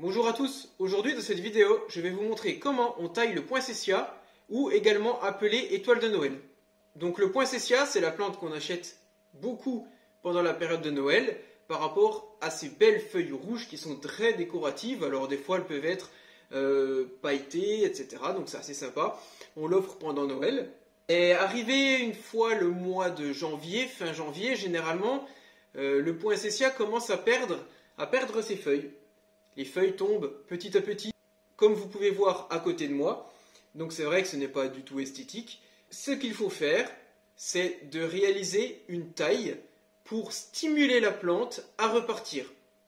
Bonjour à tous, aujourd'hui dans cette vidéo, je vais vous montrer comment on taille le poinsettia ou également appelé étoile de Noël. Donc le poinsettia, c'est la plante qu'on achète beaucoup pendant la période de Noël par rapport à ces belles feuilles rouges qui sont très décoratives. Alors des fois elles peuvent être pailletées, etc. Donc c'est assez sympa. On l'offre pendant Noël. Et arrivé une fois le mois de janvier, fin janvier, généralement, le poinsettia commence à perdre ses feuilles. Les feuilles tombent petit à petit, comme vous pouvez voir à côté de moi. Donc c'est vrai que ce n'est pas du tout esthétique. Ce qu'il faut faire, c'est de réaliser une taille pour stimuler la plante à repartir.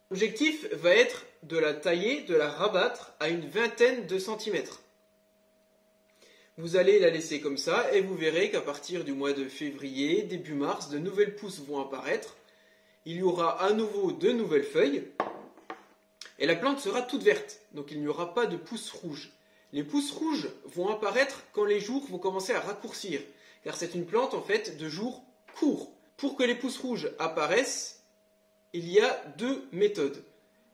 L'objectif va être de la tailler, de la rabattre à une vingtaine de centimètres. Vous allez la laisser comme ça et vous verrez qu'à partir du mois de février, début mars, de nouvelles pousses vont apparaître. Il y aura à nouveau de nouvelles feuilles. Et la plante sera toute verte, donc il n'y aura pas de pousses rouges. Les pousses rouges vont apparaître quand les jours vont commencer à raccourcir, car c'est une plante en fait de jours courts. Pour que les pousses rouges apparaissent, il y a deux méthodes.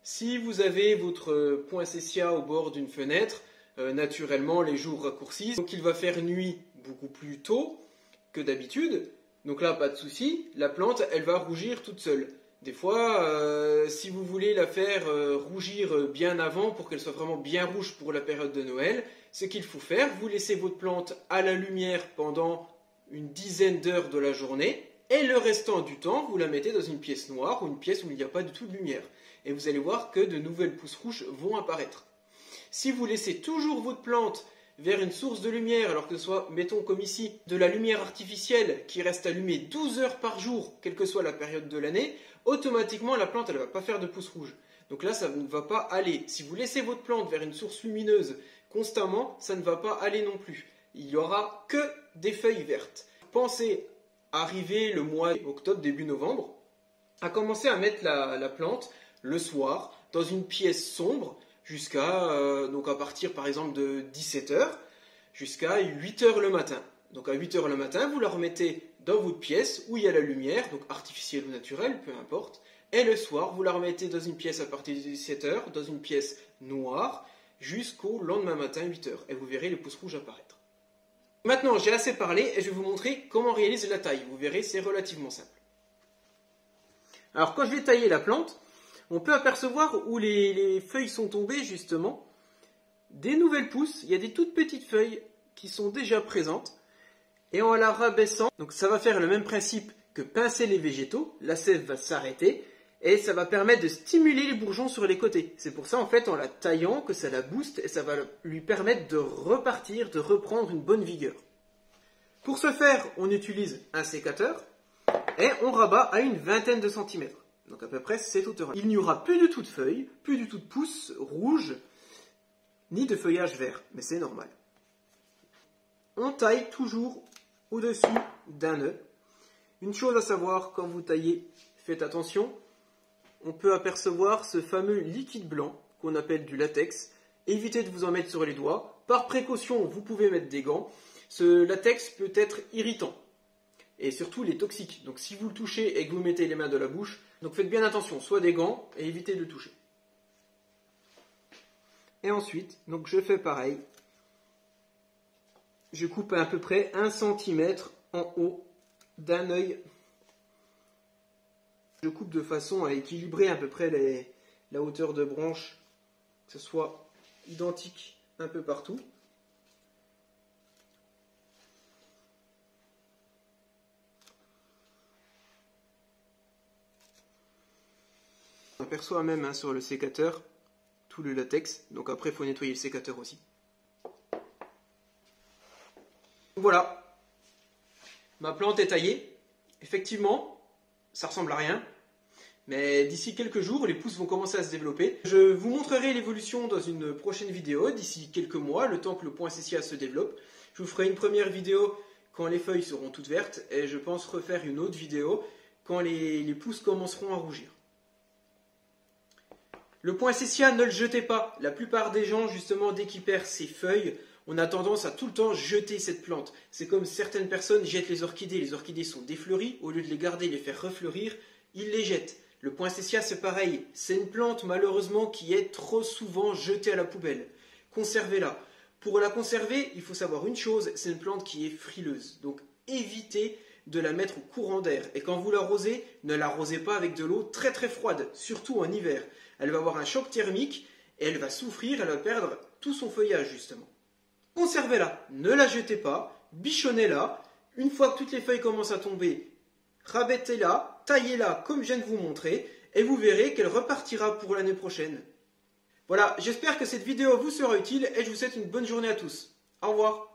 Si vous avez votre poinsettia au bord d'une fenêtre, naturellement les jours raccourcissent, donc il va faire nuit beaucoup plus tôt que d'habitude. Donc là, pas de souci, la plante elle va rougir toute seule. Des fois, si vous voulez la faire rougir bien avant pour qu'elle soit vraiment bien rouge pour la période de Noël, ce qu'il faut faire, vous laissez votre plante à la lumière pendant une dizaine d'heures de la journée et le restant du temps, vous la mettez dans une pièce noire ou une pièce où il n'y a pas du tout de lumière. Et vous allez voir que de nouvelles pousses rouges vont apparaître. Si vous laissez toujours votre plante vers une source de lumière, alors que ce soit, mettons comme ici, de la lumière artificielle qui reste allumée 12 heures par jour, quelle que soit la période de l'année, automatiquement la plante elle ne va pas faire de pousses rouges. Donc là ça ne va pas aller. Si vous laissez votre plante vers une source lumineuse constamment, ça ne va pas aller non plus. Il n'y aura que des feuilles vertes. Pensez, arriver le mois octobre, début novembre, à commencer à mettre la plante le soir dans une pièce sombre jusqu'à, donc à partir par exemple de 17 h jusqu'à 8 h le matin. Donc à 8 h le matin, vous la remettez dans votre pièce où il y a la lumière, donc artificielle ou naturelle, peu importe. Et le soir, vous la remettez dans une pièce à partir de 17 h, dans une pièce noire, jusqu'au lendemain matin, 8 h. Et vous verrez les pousses rouges apparaître. Maintenant, j'ai assez parlé et je vais vous montrer comment réaliser la taille. Vous verrez, c'est relativement simple. Alors quand je vais tailler la plante, on peut apercevoir où les feuilles sont tombées justement. Des nouvelles pousses, il y a des toutes petites feuilles qui sont déjà présentes. Et en la rabaissant, donc ça va faire le même principe que pincer les végétaux, la sève va s'arrêter et ça va permettre de stimuler les bourgeons sur les côtés. C'est pour ça en fait en la taillant que ça la booste et ça va lui permettre de repartir, de reprendre une bonne vigueur. Pour ce faire, on utilise un sécateur et on rabat à une vingtaine de centimètres. Donc à peu près cette hauteur. Il n'y aura plus du tout de feuilles, plus du tout de pousses rouges, ni de feuillage vert, mais c'est normal. On taille toujours au-dessus d'un nœud. Une chose à savoir, quand vous taillez, faites attention, on peut apercevoir ce fameux liquide blanc qu'on appelle du latex. Évitez de vous en mettre sur les doigts. Par précaution, vous pouvez mettre des gants. Ce latex peut être irritant. Et surtout, il est toxique. Donc si vous le touchez et que vous mettez les mains dans la bouche, donc faites bien attention, soit des gants et évitez de le toucher. Et ensuite, donc je fais pareil. Je coupe à peu près 1 cm en haut d'un œil. Je coupe de façon à équilibrer à peu près la hauteur de branche, que ce soit identique un peu partout. On aperçoit même sur le sécateur tout le latex, donc après il faut nettoyer le sécateur aussi. Voilà, ma plante est taillée. Effectivement, ça ressemble à rien, mais d'ici quelques jours, les pousses vont commencer à se développer. Je vous montrerai l'évolution dans une prochaine vidéo, d'ici quelques mois, le temps que le poinsettia se développe. Je vous ferai une première vidéo quand les feuilles seront toutes vertes, et je pense refaire une autre vidéo quand les pousses commenceront à rougir. Le poinsettia, ne le jetez pas. La plupart des gens, justement, dès qu'ils perdent ses feuilles, on a tendance à tout le temps jeter cette plante. C'est comme certaines personnes jettent les orchidées. Les orchidées sont défleuries. Au lieu de les garder et les faire refleurir, ils les jettent. Le poinsettia, c'est pareil. C'est une plante, malheureusement, qui est trop souvent jetée à la poubelle. Conservez-la. Pour la conserver, il faut savoir une chose, c'est une plante qui est frileuse. Donc, évitez de la mettre au courant d'air. Et quand vous l'arrosez, ne l'arrosez pas avec de l'eau très très froide, surtout en hiver. Elle va avoir un choc thermique et elle va souffrir, elle va perdre tout son feuillage, justement. Conservez-la, ne la jetez pas, bichonnez-la. Une fois que toutes les feuilles commencent à tomber, rabattez-la, taillez-la comme je viens de vous montrer, et vous verrez qu'elle repartira pour l'année prochaine. Voilà, j'espère que cette vidéo vous sera utile et je vous souhaite une bonne journée à tous. Au revoir.